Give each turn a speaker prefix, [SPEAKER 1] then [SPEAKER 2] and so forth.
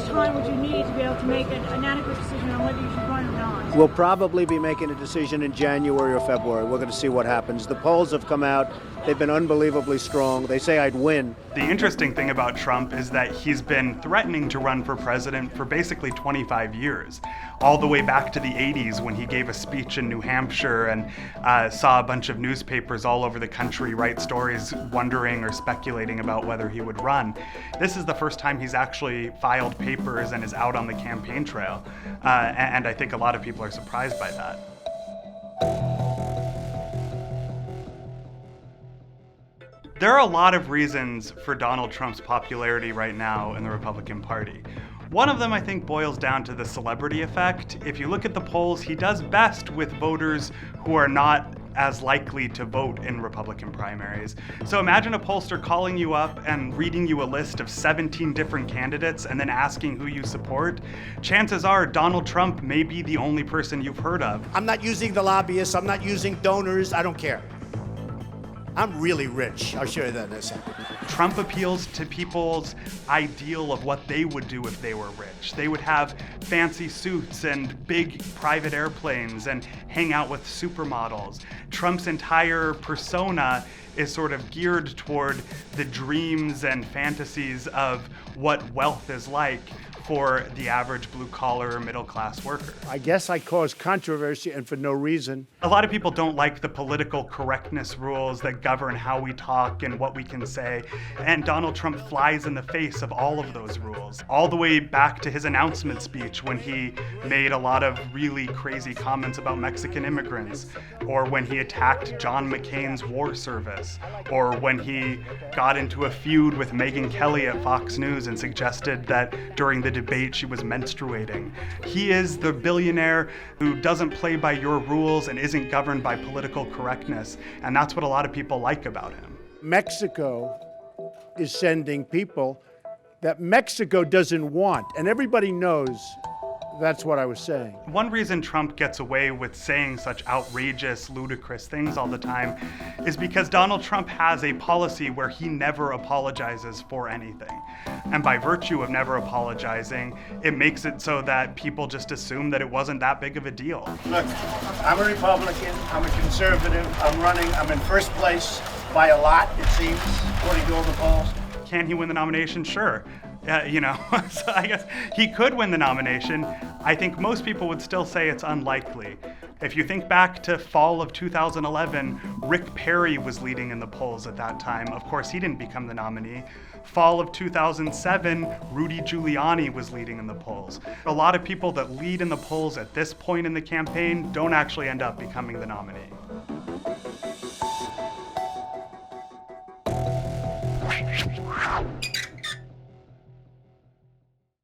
[SPEAKER 1] much time would you need to be able to make an adequate decision on whether you should run or not?
[SPEAKER 2] We'll probably be making a decision in January or February. We're going to see what happens. The polls have come out. They've been unbelievably strong. They say I'd win.
[SPEAKER 3] The interesting thing about Trump is that he's been threatening to run for president for basically 25 years, all the way back to the 80s when he gave a speech in New Hampshire and saw a bunch of newspapers all over the country write stories wondering or speculating about whether he would run. This is the first time he's actually filed papers and is out on the campaign trail, and I think a lot of people are surprised by that. There are a lot of reasons for Donald Trump's popularity right now in the Republican Party. One of them, I think, boils down to the celebrity effect. If you look at the polls, he does best with voters who are not as likely to vote in Republican primaries. So imagine a pollster calling you up and reading you a list of 17 different candidates and then asking who you support. Chances are Donald Trump may be the only person you've heard of.
[SPEAKER 2] I'm not using the lobbyists. I'm not using donors. I don't care. I'm really rich. I'll show you that in a second.
[SPEAKER 3] Trump appeals to people's ideal of what they would do if they were rich. They would have fancy suits and big private airplanes and hang out with supermodels. Trump's entire persona is sort of geared toward the dreams and fantasies of what wealth is like for the average blue-collar middle-class worker.
[SPEAKER 2] I guess I cause controversy and for no reason.
[SPEAKER 3] A lot of people don't like the political correctness rules that govern how we talk and what we can say, and Donald Trump flies in the face of all of those rules, all the way back to his announcement speech when he made a lot of really crazy comments about Mexican immigrants, or when he attacked John McCain's war service, or when he got into a feud with Megyn Kelly at Fox News and suggested that during the debate she was menstruating. He is the billionaire who doesn't play by your rules and isn't governed by political correctness, and that's what a lot of people like about him.
[SPEAKER 2] Mexico is sending people that Mexico doesn't want, and everybody knows that's what I was saying.
[SPEAKER 3] One reason Trump gets away with saying such outrageous, ludicrous things all the time is because Donald Trump has a policy where he never apologizes for anything. And by virtue of never apologizing, it makes it so that people just assume that it wasn't that big of a deal.
[SPEAKER 2] Look, I'm a Republican, I'm a conservative, I'm running, I'm in first place by a lot, it seems, according to all the polls.
[SPEAKER 3] Can he win the nomination? Sure. So I guess he could win the nomination. I think most people would still say it's unlikely. If you think back to fall of 2011, Rick Perry was leading in the polls at that time. Of course, he didn't become the nominee. Fall of 2007, Rudy Giuliani was leading in the polls. A lot of people that lead in the polls at this point in the campaign don't actually end up becoming the nominee.